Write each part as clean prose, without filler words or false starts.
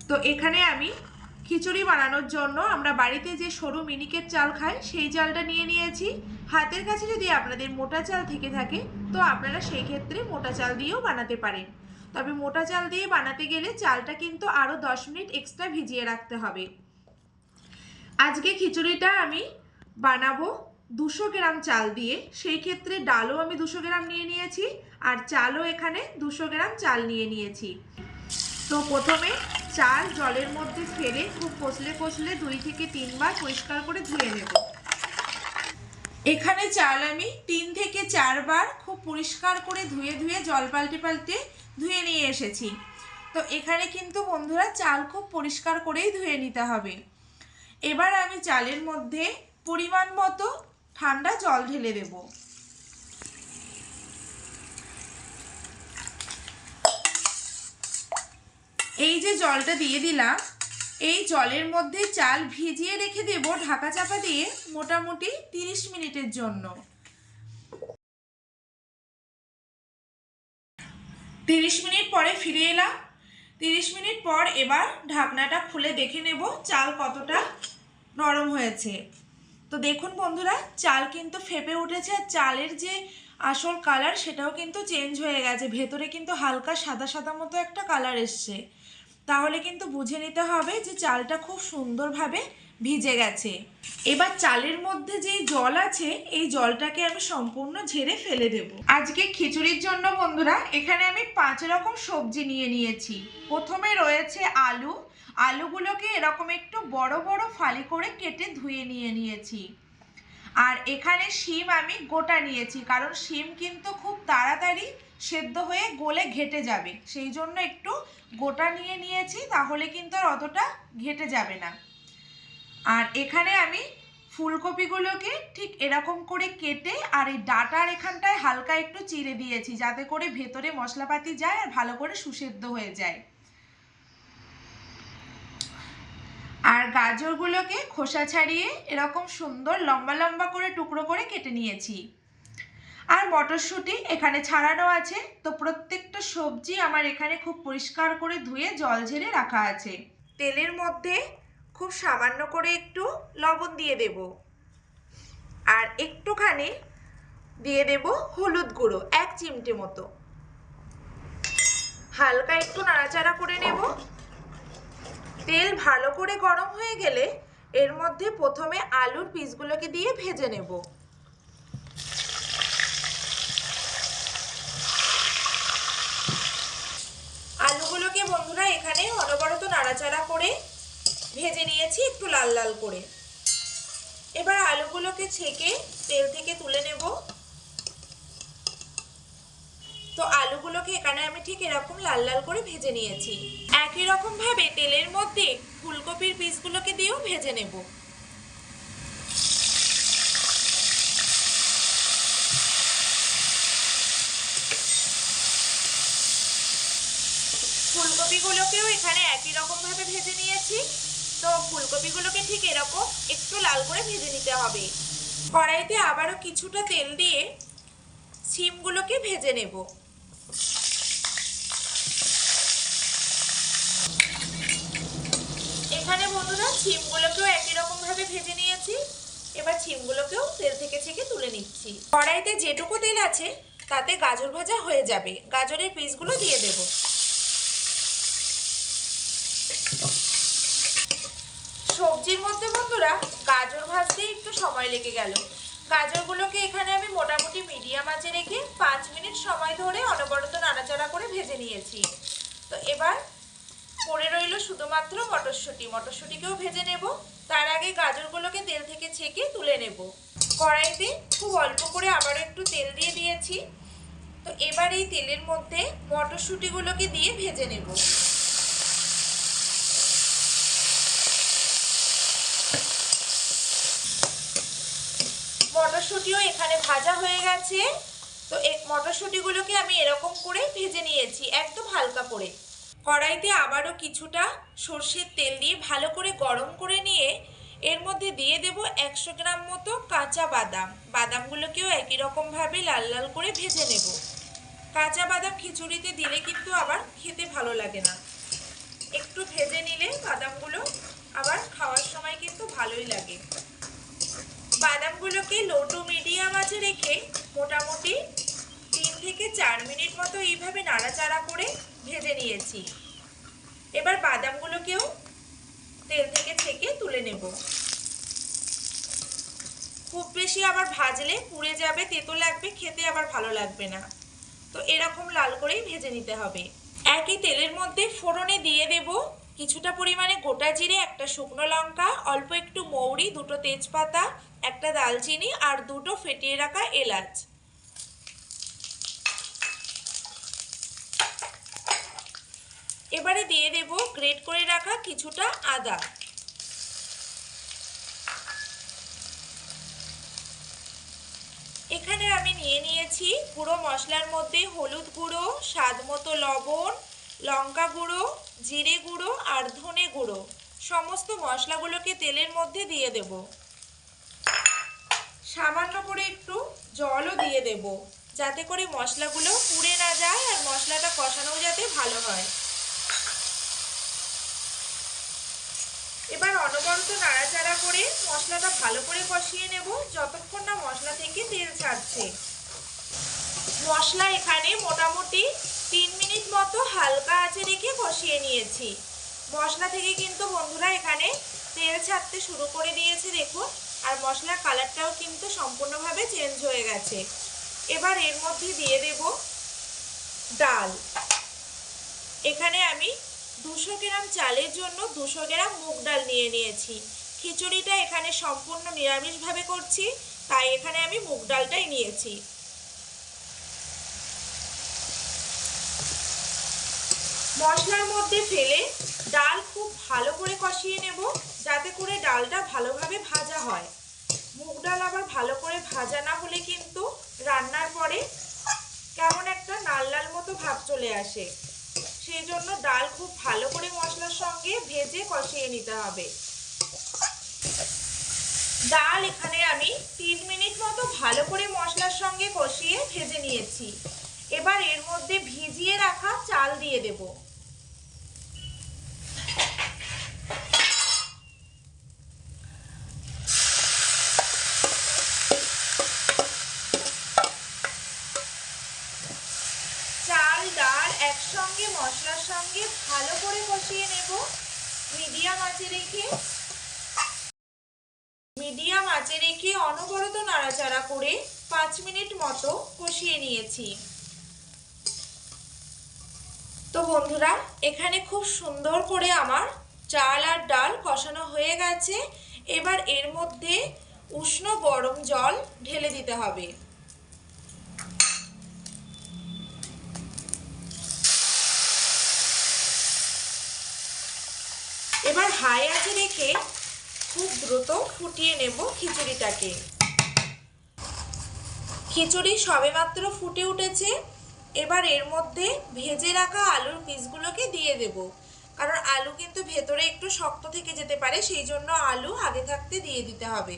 তো এখানে আমি খিচুড়ি বানানোর জন্য আমরা বাড়িতে যে সরু মিনিকেট চাল খাই সেই চালটা নিয়ে নিয়েছি। হাতের কাছে যদি আপনাদের মোটা চাল থেকে থাকে তো আপনারা সেই ক্ষেত্রে মোটা চাল দিয়েও বানাতে পারেন। তবে মোটা চাল দিয়ে বানাতে গেলে চালটা কিন্তু আরও 10 মিনিট এক্সট্রা ভিজিয়ে রাখতে হবে। আজকে খিচুড়িটা আমি বানাবো 200 গ্রাম চাল দিয়ে, সেই ক্ষেত্রে ডালও আমি 200 গ্রাম নিয়ে নিয়েছি আর চালও এখানে 200 গ্রাম চাল নিয়ে নিয়েছি। তো প্রথমে চাল জলের মধ্যে ফেলে খুব কষলে কষলে 2 থেকে 3 বার পরিষ্কার করে ধুয়ে নেব। এখানে চাল আমি 3 থেকে 4 বার খুব পরিষ্কার করে ধুয়ে জল পাল্টে পাল্টে ধুয়ে নিয়ে এসেছি। তো এখানে কিন্তু বন্ধুরা চাল খুব পরিষ্কার করেই ধুয়ে নিতে হবে। এবার আমি চালের মধ্যে পরিমাণ মতো ঠান্ডা জল ঢেলে দেব। এই যে জলটা দিয়ে দিলাম, এই জলের মধ্যে চাল ভিজিয়ে রেখে দেব ঢাকা চাপা দিয়ে মোটামুটি 30 মিনিটের জন্য। 30 মিনিট পরে ফিরে এলাম। 30 মিনিট পর এবার ঢাকনাটা খুলে দেখে নেব চাল কতটা নরম হয়েছে। তো দেখুন বন্ধুরা, চাল কিন্তু ফেপে উঠেছে আর চালের যে আসল কালার সেটাও কিন্তু চেঞ্জ হয়ে গেছে, ভেতরে কিন্তু হালকা সাদা সাদা মতো একটা কালার এসছে। তাহলে কিন্তু বুঝে নিতে হবে যে চালটা খুব সুন্দরভাবে ভিজে গেছে। এবার চালের মধ্যে যেই জল আছে এই জলটাকে আমি সম্পূর্ণ ঝেড়ে ফেলে দেব। আজকে খিচুড়ির জন্য বন্ধুরা এখানে আমি 5 রকম সবজি নিয়ে নিয়েছি। প্রথমে রয়েছে আলু, আলুগুলোকে এরকম একটু বড় বড় ফালি করে কেটে ধুয়ে নিয়ে নিয়েছি। আর এখানে শিম আমি গোটা নিয়েছি, কারণ শিম কিন্তু খুব তাড়াতাড়ি সেদ্ধ হয়ে গলে ঘেটে যাবে, সেই জন্য একটু গোটা নিয়ে নিয়েছি, তাহলে কিন্তু আর অতটা ঘেটে যাবে না। আর এখানে আমি ফুলকপিগুলোকে ঠিক এরকম করে কেটে আর এই ডাঁটার এখানটায় হালকা একটু চিড়ে দিয়েছি, যাতে করে ভেতরে মশলাপাতি যায় আর ভালো করে সুসেদ্ধ হয়ে যায়। আর গাজরগুলোকে খোসা ছাড়িয়ে এরকম সুন্দর লম্বা লম্বা করে টুকরো করে কেটে নিয়েছি। আর মটরশুঁটি এখানে ছাড়ানো আছে। তো প্রত্যেকটা সবজি আমার এখানে খুব পরিষ্কার করে ধুয়ে জল ঝেড়ে রাখা আছে। তেলের মধ্যে খুব সামান্য করে একটু লবণ দিয়ে দেব আর একটুখানি দিয়ে দেব হলুদ গুঁড়ো, 1 চিমটে মতো। হালকা একটু নাড়াচাড়া করে নেব। তেল ভালো করে গরম হয়ে গেলে এর মধ্যে প্রথমে আলুর পিসগুলোকে দিয়ে ভেজে নেব। আলুগুলোকে বন্ধুরা এখানে অনবরত নাড়াচাড়া করে ভেজে নিয়েছি একটু লাল লাল করে। এবার আলুগুলোকে ছেঁকে তেল থেকে তুলে নেব। তো আলুগুলোকে এখানে আমি ঠিক এরকম লাল লাল করে ভেজে নিয়েছি। একই রকম ভাবে তেলের মধ্যে ফুলকপির পিসগুলোকে দিয়েও ভেজে নেব। ফুলকপিগুলোকেও এখানে একই রকম ভাবে ভেজে নিয়েছি। তো ফুলকপিগুলোকে ঠিক এরকম একটু লাল করে ভেজে নিতে হবে। কড়াইতে আবারও কিছুটা তেল দিয়ে শিমগুলোকে ভেজে নেব। এখানে বন্ধুরা শিমগুলোকেও একই রকম ভাবে ভেজে নিয়েছি। এবার শিমগুলোকেও তেল থেকে ছেঁকে তুলে নিচ্ছি। কড়াইতে যেটুকু তেল আছে তাতে গাজর ভাজা হয়ে যাবে। গাজরের পিসগুলো দিয়ে দেব। সবজির মধ্যে বন্ধুরা গাজর ভাজতে একটু সময় লেগে গেল। গাজরগুলোকে এখানে আমি মোটামুটি মিডিয়াম আঁচে রেখে 5 মিনিট সময় ধরে অনবরত নাড়াচাড়া করে ভেজে নিয়েছি। তো এবার পড়ে রইল শুধুমাত্র মটরশুঁটি। মটরশুঁটিকেও ভেজে নেব। তার আগে গাজরগুলোকে তেল থেকে ছেঁকে তুলে নেব। কড়াইতে খুব অল্প করে আবারও একটু তেল দিয়ে দিয়েছি। তো এবার এই তেলের মধ্যে মটরশুঁটিগুলোকে দিয়ে ভেজে নেব। মটরশুঁটিও এখানে ভাজা হয়ে গেছে। তো এই মটরশুঁটিগুলোকে আমি এরকম করে ভেজে নিয়েছি একদম হালকা করে। কড়াইতে আবারও কিছুটা সর্ষের তেল দিয়ে ভালো করে গরম করে নিয়ে এর মধ্যে দিয়ে দেব 100 গ্রাম মতো কাঁচা বাদাম। বাদামগুলোকেও একই রকমভাবে লাল লাল করে ভেজে নেব। কাঁচা বাদাম খিচুড়িতে দিলে কিন্তু আবার খেতে ভালো লাগে না। একটু ভেজে নিলে বাদামগুলো আবার খাওয়ার সময় কিন্তু ভালোই লাগে। বাদামগুলোকে লো টু মিডিয়াম আঁচে রেখে মোটামুটি 3 থেকে 4 মিনিট মতো এইভাবে নাড়াচাড়া করে ভেজে নিয়েছি। এবার বাদামগুলোকেও তেল থেকে ছেঁকে তুলে নেব। খুব বেশি আবার ভাজলে পুড়ে যাবে, তেতো লাগবে, খেতে আবার ভালো লাগবে না। তো এরকম লাল করেই ভেজে নিতে হবে। একই তেলের মধ্যে ফোড়নে দিয়ে দেব কিছুটা পরিমাণে গোটা জিরে, একটা শুকনো লঙ্কা, অল্প একটু মৌরি, 2টো তেজপাতা, একটা দালচিনি আর 2টো ফেটিয়ে রাখা এলাচ। এবারে দিয়ে দেব গ্রেট করে রাখা কিছুটা আদা। এখানে আমি নিয়েছি গুঁড়ো মশলার মধ্যে হলুদ গুঁড়ো, স্বাদ মতো লবণ, লঙ্কা গুঁড়ো, জিরে গুঁড়ো আর ধনে গুঁড়ো। সমস্ত মশলাগুলোকে তেলের মধ্যে দিয়ে দেব। সামান্য করে একটু জলও দিয়ে দেব, যাতে করে মশলাগুলো পুড়ে না যায় আর মশলাটা কষানোও যাতে ভালো হয়। এবার অনবরত নাড়াচাড়া করে মশলাটা ভালো করে কষিয়ে নেব যতক্ষণ না মশলা থেকে তেল ছাড়ছে। মশলা এখানে মোটামুটি 3 মিনিট মতো হালকা আঁচে রেখে কষিয়ে নিয়েছি। মশলা থেকে কিন্তু বন্ধুরা এখানে তেল ছাড়তে শুরু করে দিয়েছে দেখুন, আর মশলার কালারটাও কিন্তু সম্পূর্ণভাবে চেঞ্জ হয়ে গেছে। এবার এর মধ্যে দিয়ে দেব ডাল। এখানে আমি 200 গ্রাম চালের জন্য 200 গ্রাম মুগ ডাল নিয়েছি। খিচুড়িটা এখানে সম্পূর্ণ নিরামিষভাবে করছি, তাই এখানে আমি মুগ ডালটাই নিয়েছি। মশলার মধ্যে ফেলে ডাল খুব ভালো করে কষিয়ে নেব, যাতে করে ডালটা ভালোভাবে ভাজা হয়। মুগ ডাল আবার ভালো করে ভাজা না হলে কিন্তু রান্নার পরে কেমন একটা লাল লাল মতো ভাব চলে আসে। সেই জন্য ডাল খুব ভালো করে মশলার সঙ্গে ভেজে কষিয়ে নিতে হবে। ডাল এখানে আমি 3 মিনিট মতো ভালো করে মশলার সঙ্গে কষিয়ে ভেজে নিয়েছি। এবার এর মধ্যে ভিজিয়ে রাখা চাল দিয়ে দেব। চাল ডাল একসঙ্গে মশলার সঙ্গে ভালো করে কষিয়ে নেব মিডিয়াম আঁচে রেখে অনবরত নাড়াচাড়া করে 5 মিনিট মতো কষিয়ে নিয়েছি। তো বন্ধুরা এখানে খুব সুন্দর করে আমার চাল আর ডাল কষানো হয়ে গেছে। এবার এর মধ্যে উষ্ণ গরম জল ঢেলে দিতে হবে। এবার হাই আঁচে রেখে খুব দ্রুত ফুটিয়ে নেব খিচুড়িটাকে। খিচুড়ি সবেমাত্র ফুটে উঠেছে। এবার এর মধ্যে ভেজে রাখা আলুর পিসগুলোকে দিয়ে দেব, কারণ আলু কিন্তু ভেতরে একটু শক্ত থেকে যেতে পারে, সেই জন্য আলু আগে থাকতে দিয়ে দিতে হবে।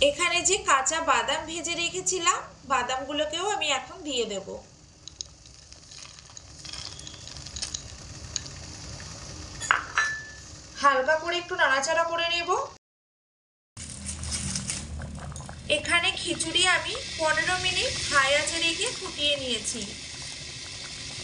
এখানে যে কাঁচা বাদাম ভেজে রেখেছিলাম, বাদামগুলোকেও আমি এখন দিয়ে দেব। হালকা করে একটু নাড়াচাড়া করে নেব। এখানে খিচুড়ি আমি 15 মিনিট হাই আঁচে রেখে ফুটিয়ে নিয়েছি।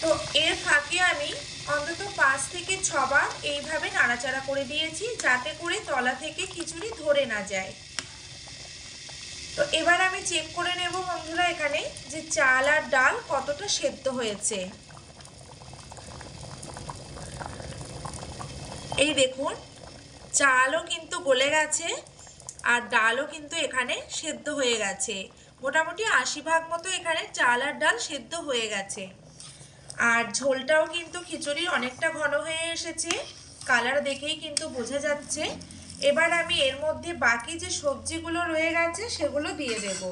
তো এর ফাঁকে আমি অন্তত 5 থেকে 6 বার এইভাবে নাড়াচাড়া করে দিয়েছি, যাতে করে তলা থেকে খিচুড়ি ধরে না যায়। তো এবার আমি চেক করে নেব বন্ধুরা এখানে যে চাল আর ডাল কতটা সেদ্ধ হয়েছে। এই দেখুন, চালও কিন্তু গলে গেছে আর ডালও কিন্তু এখানে সেদ্ধ হয়ে গেছে। মোটামুটি 80% মতো এখানে চাল আর ডাল সেদ্ধ হয়ে গেছে। আর ঝোলটাও কিন্তু খিচুড়ির অনেকটা ঘন হয়ে এসেছে, কালার দেখেই কিন্তু বোঝা যাচ্ছে। এবার আমি এর মধ্যে বাকি যে সবজিগুলো রয়ে গেছে সেগুলো দিয়ে দেব।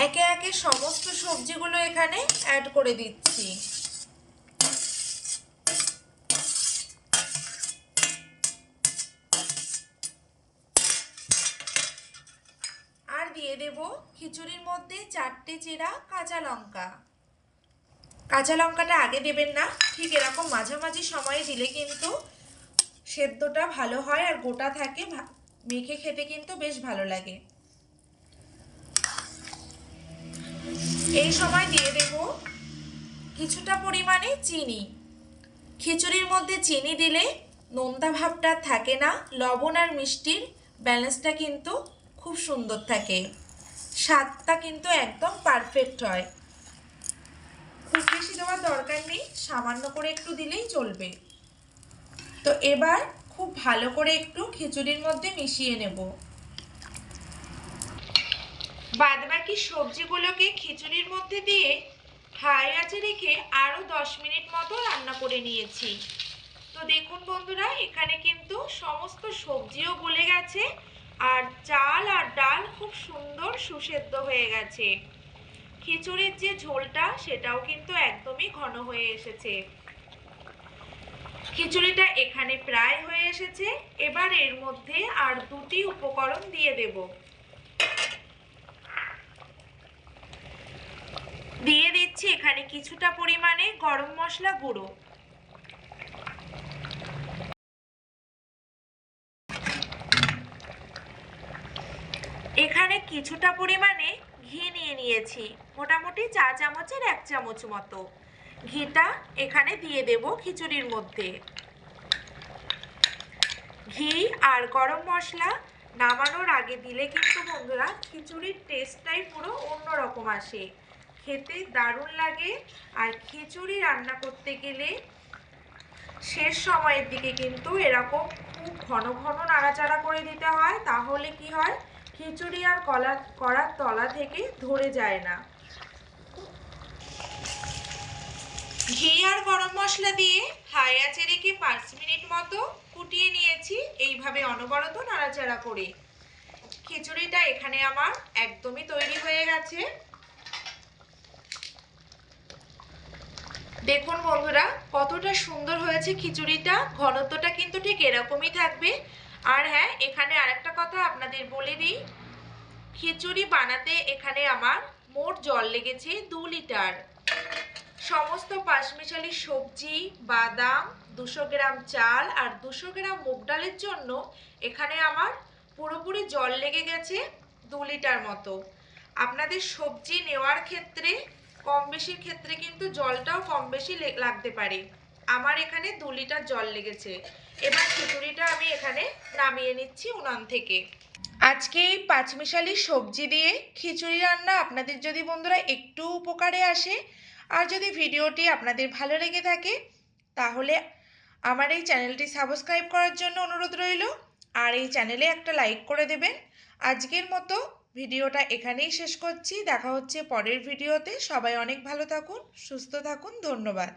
একে একে সমস্ত সবজিগুলো এখানে অ্যাড করে দিচ্ছি। দিয়ে দেব খিচুড়ির মধ্যে 4টে চেরা কাঁচা লঙ্কা। কাঁচা লঙ্কাটা আগে দেবেন না, ঠিক এরকম মাঝামাঝি সময়ে দিলে কিন্তু সেদ্ধটা ভালো হয় আর গোটা থাকে, মেখে খেতে কিন্তু বেশ ভালো লাগে। এই সময় দিয়ে দেব কিছুটা পরিমাণে চিনি। খিচুড়ির মধ্যে চিনি দিলে নোনতা ভাবটা থাকে না, লবণ আর মিষ্টির ব্যালেন্সটা কিন্তু খুব সুন্দর থাকে, স্বাদটা কিন্তু একদম পারফেক্ট হয়। খুব বেশি দেওয়ার দরকার নেই, সামান্য করে একটু দিলেই চলবে। তো এবার খুব ভালো করে একটু খিচুড়ির মধ্যে মিশিয়ে নেব। বাদবাকি সবজিগুলোকে খিচুড়ির মধ্যে দিয়ে হাই আঁচে রেখে আরও 10 মিনিট মতো রান্না করে নিয়েছি। তো দেখুন বন্ধুরা, এখানে কিন্তু সমস্ত সবজিও গলে গেছে আর চাল আর ডাল খুব সুন্দর সুসেদ্ধ হয়ে গেছে। খিচুড়ির যে ঝোলটা সেটাও কিন্তু একদমই ঘন হয়ে এসেছে। খিচুড়িটা এখানে প্রায় হয়ে এসেছে। এবার এর মধ্যে আর 2টি উপকরণ দিয়ে দেব। দিয়ে দিচ্ছি এখানে কিছুটা পরিমাণে গরম মশলা গুঁড়ো, এখানে কিছুটা পরিমাণে ঘি নিয়ে নিয়েছি, মোটামুটি 4 চামচের 1 চামচ মতো ঘিটা এখানে দিয়ে দেব খিচুড়ির মধ্যে। ঘি আর গরম মশলা নামানোর আগে দিলে কিন্তু বন্ধুরা খিচুড়ির টেস্টটাই পুরো অন্যরকম আসে, খেতে দারুণ লাগে। আর খিচুড়ি রান্না করতে গেলে শেষ সময়ের দিকে কিন্তু এরকম খুব ঘন ঘন নাড়াচাড়া করে দিতে হয়, তাহলে কি হয়, খিচুড়ি আর কড়ার তলা থেকে ধরে যায় না। ঘি আর গরম মশলা দিয়ে হাই আঁচে রেখে 5 মিনিট মতো ফুটিয়ে নিয়েছি, এইভাবে অনবরত নাড়াচাড়া করে। খিচুড়িটা এখানে আমার একদমই তৈরি হয়ে গেছে। দেখুন বন্ধুরা কতটা সুন্দর হয়েছে খিচুড়িটা, ঘনত্বটা কিন্তু ঠিক এরকমই থাকবে। আর হ্যাঁ, এখানে আরেকটা কথা আপনাদের বলে দিই, খিচুড়ি বানাতে এখানে আমার মোট জল লেগেছে 2 লিটার। সমস্ত পাঁচমিশালি সবজি, বাদাম, 200 গ্রাম চাল আর 200 গ্রাম মুগ ডালের জন্য এখানে আমার পুরোপুরি জল লেগে গেছে 2 লিটার মতো। আপনাদের সবজি নেওয়ার ক্ষেত্রে কম বেশির ক্ষেত্রে কিন্তু জলটাও কম বেশি লাগতে পারে। আমার এখানে 2 লিটার জল লেগেছে। এবার খিচুড়িটা আমি এখানে নামিয়ে নিচ্ছি উনান থেকে। আজকে এই পাঁচমিশালি সবজি দিয়ে খিচুড়ি রান্না আপনাদের যদি বন্ধুরা একটু উপকারে আসে আর যদি ভিডিওটি আপনাদের ভালো লেগে থাকে, তাহলে আমার এই চ্যানেলটি সাবস্ক্রাইব করার জন্য অনুরোধ রইল আর এই চ্যানেলে একটা লাইক করে দেবেন। আজকের মতো ভিডিওটা এখানেই শেষ করছি, দেখা হচ্ছে পরের ভিডিওতে। সবাই অনেক ভালো থাকুন, সুস্থ থাকুন, ধন্যবাদ।